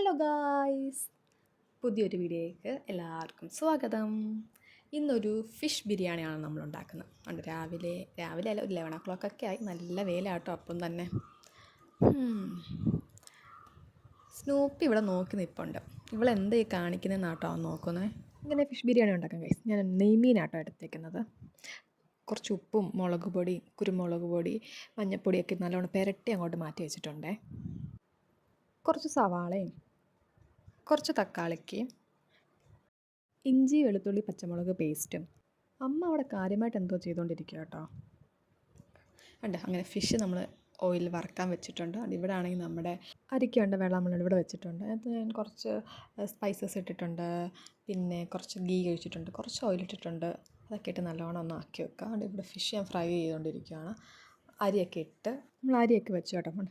Hello guys, പുതിയൊരു വീഡിയോയ്ക്ക് എല്ലാവർക്കും സ്വാഗതം. ഇന്നൊരു ഫിഷ് ബിരിയാണിയാണ് നമ്മൾ ഉണ്ടാക്കുന്നത്. അതുകൊണ്ട് രാവിലെ അല്ല, ഒരു 11 o'clock ആയി. നല്ല വെയിലാട്ടോ അപ്പം തന്നെ. സ്നൂപ്പി ഇവിടെ നോക്കി നിൽപ്പുണ്ട്. ഇവളെന്താ ഈ കാണിക്കുന്നതെന്നാട്ടോ അവൻ നോക്കുന്നത്. ഇങ്ങനെ ഫിഷ് ബിരിയാണി ഉണ്ടാക്കാം ഗൈസ്. ഞാൻ നെയ്മീനാട്ടോ എടുത്തേക്കുന്നത്. കുറച്ച് ഉപ്പും മുളക് പൊടി, കുരുമുളക് പൊടി, മഞ്ഞൾപ്പൊടിയൊക്കെ നല്ലോണം പുരട്ടി അങ്ങോട്ട് മാറ്റി വെച്ചിട്ടുണ്ടേ. കുറച്ച് സവാളയും കുറച്ച് തക്കാളിക്ക്, ഇഞ്ചി വെളുത്തുള്ളി പച്ചമുളക് പേസ്റ്റും. അമ്മ അവിടെ കാര്യമായിട്ട് എന്തോ ചെയ്തുകൊണ്ടിരിക്കുക കേട്ടോ. ഉണ്ട് അങ്ങനെ ഫിഷ് നമ്മൾ ഓയിലിൽ വറക്കാൻ വെച്ചിട്ടുണ്ട്. ഇവിടെ ആണെങ്കിൽ നമ്മുടെ അരിക്കേണ്ട വെള്ളം നമ്മളിവിടെ വെച്ചിട്ടുണ്ട്. അതിനകത്ത് ഞാൻ കുറച്ച് സ്പൈസസ് ഇട്ടിട്ടുണ്ട്, പിന്നെ കുറച്ച് ഗീ ഒഴിച്ചിട്ടുണ്ട്, കുറച്ച് ഓയിലിട്ടിട്ടുണ്ട്. അതൊക്കെ ഇട്ട് നല്ലോണം ഒന്ന് ആക്കി വെക്കുക. അതുകൊണ്ട് ഇവിടെ ഫിഷ് ഞാൻ ഫ്രൈ ചെയ്തുകൊണ്ടിരിക്കുകയാണ്. അരിയൊക്കെ ഇട്ട് നമ്മൾ അരിയൊക്കെ വെച്ച് കേട്ടോ.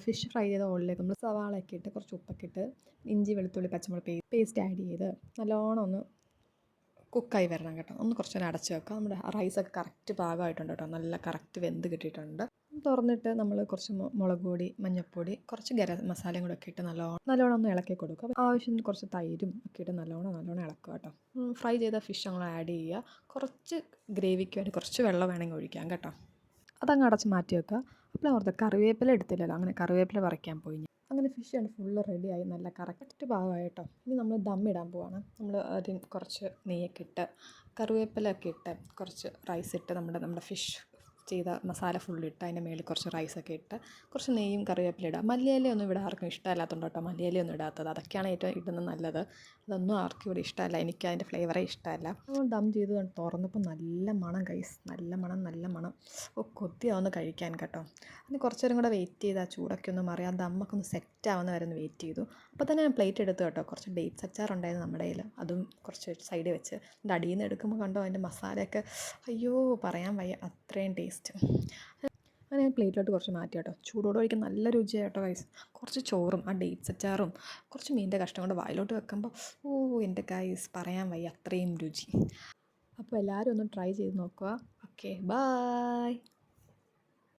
ഫിഷ് ഫ്രൈ ചെയ്ത ഓയിലിലേക്ക് നമ്മൾ സവാളയൊക്കെ ഇട്ട് കുറച്ച് ഉപ്പൊക്കെ ഇട്ട് ഇഞ്ചി വെളുത്തുള്ളി പച്ചമുളക് പേസ്റ്റ് ആഡ് ചെയ്ത് നല്ലോണം ഒന്ന് കുക്കായി വരണം കേട്ടോ. ഒന്ന് കുറച്ച് നേരം അടച്ച് വെക്കാം. നമ്മുടെ റൈസൊക്കെ കറക്റ്റ് പാകമായിട്ടുണ്ട് കേട്ടോ. നല്ല കറക്റ്റ് വെന്ത് കിട്ടിയിട്ടുണ്ട്. തുറന്നിട്ട് നമ്മൾ കുറച്ച് മുളക് പൊടി, മഞ്ഞൾപ്പൊടി, കുറച്ച് ഗരം മസാലയും കൂടെ ഒക്കെ ഇട്ട് നല്ലോണം ഒന്ന് ഇളക്കി കൊടുക്കുക. ആവശ്യത്തിന് കുറച്ച് തൈരും ഒക്കെ ഇട്ട് നല്ലോണം ഇളക്കുക കേട്ടോ. ഫ്രൈ ചെയ്ത ഫിഷ് ഞങ്ങൾ ആഡ് ചെയ്യുക. കുറച്ച് ഗ്രേവിക്ക് വേണ്ടി കുറച്ച് വെള്ളം വേണമെങ്കിൽ ഒഴിക്കാം കേട്ടോ. അതങ്ങ് അടച്ച് മാറ്റി വെക്കുക. അപ്പോൾ ഓർത്ത് കറിവേപ്പില എടുത്തില്ലല്ലോ, അങ്ങനെ കറിവേപ്പില പറിക്കാൻ പോയി. അങ്ങനെ ഫിഷ് ആണ് ഫുള്ള് റെഡിയായി, നല്ല കറക്റ്റ് ഭാഗമായി കേട്ടോ. ഇനി നമ്മൾ ദം ഇടാൻ പോവാണ്. നമ്മൾ ആദ്യം കുറച്ച് നെയ്യൊക്കെ ഇട്ട് കറിവേപ്പിലൊക്കെ ഇട്ട് കുറച്ച് റൈസ് ഇട്ട് നമ്മുടെ ഫിഷ് ചെയ്ത മസാല ഫുള്ളിട്ട് അതിൻ്റെ മേളിൽ കുറച്ച് റൈസൊക്കെ ഇട്ട് കുറച്ച് നെയ്യും കറിവേപ്പില ഇടുക. മല്ലിയിലയൊന്നും ഇവിടെ ആർക്കും ഇഷ്ടമല്ലാത്തതുകൊണ്ട് കേട്ടോ മല്ലിയിലയൊന്നും ഇടാത്തത്. അതൊക്കെയാണ് ഏറ്റവും ഇടുന്നത് നല്ലത്. അതൊന്നും ആർക്കും ഇവിടെ ഇഷ്ടമല്ല. എനിക്ക് അതിൻ്റെ ഫ്ലേവറേ ഇഷ്ടമല്ല. നമ്മൾ ദം ചെയ്ത് തുറന്നപ്പോൾ നല്ല മണം ഗൈസ്, നല്ല മണം. കൊതിയാവുന്ന കഴിക്കാൻ കേട്ടോ. അതിന് കുറച്ച് നേരം കൂടെ വെയിറ്റ് ചെയ്ത് ആ ചൂടൊക്കെ ഒന്ന് മറിയാം, ദമ്മൊക്കെ ഒന്ന് സെറ്റ് ആവുന്ന വരെ ഒന്ന് വെയിറ്റ് ചെയ്തു. അപ്പോൾ തന്നെ ഞാൻ പ്ലേറ്റ് എടുത്തു കേട്ടോ. കുറച്ച് ഡേറ്റ്സ് അച്ചാറുണ്ടായിരുന്നു നമ്മുടെ കയ്യിൽ, അതും കുറച്ച് സൈഡിൽ വെച്ച്. അതിൻ്റെ അടിയിൽ നിന്ന് എടുക്കുമ്പോൾ കണ്ടോ അതിൻ്റെ മസാലയൊക്കെ, അയ്യോ പറയാൻ വയ്യ, അത്രയും ടേസ്റ്റ്. അങ്ങനെ ഞാൻ പ്ലേറ്റിലോട്ട് കുറച്ച് മാറ്റി കേട്ടോ. ചൂടോടെ കഴിക്കാൻ നല്ല രുചിയാണ് കേട്ടോ ഗൈസ്. കുറച്ച് ചോറും ആ ഡേറ്റ്സ് അച്ചാറും കുറച്ച് മീനിൻ്റെ കഷ്ണം കൊണ്ട് വായിലോട്ട് വെക്കുമ്പോൾ എൻ്റെ ഗൈസ് പറയാൻ വയ്യ, അത്രയും രുചി. അപ്പോൾ എല്ലാവരും ഒന്ന് ട്രൈ ചെയ്ത് നോക്കുക. Okay, by.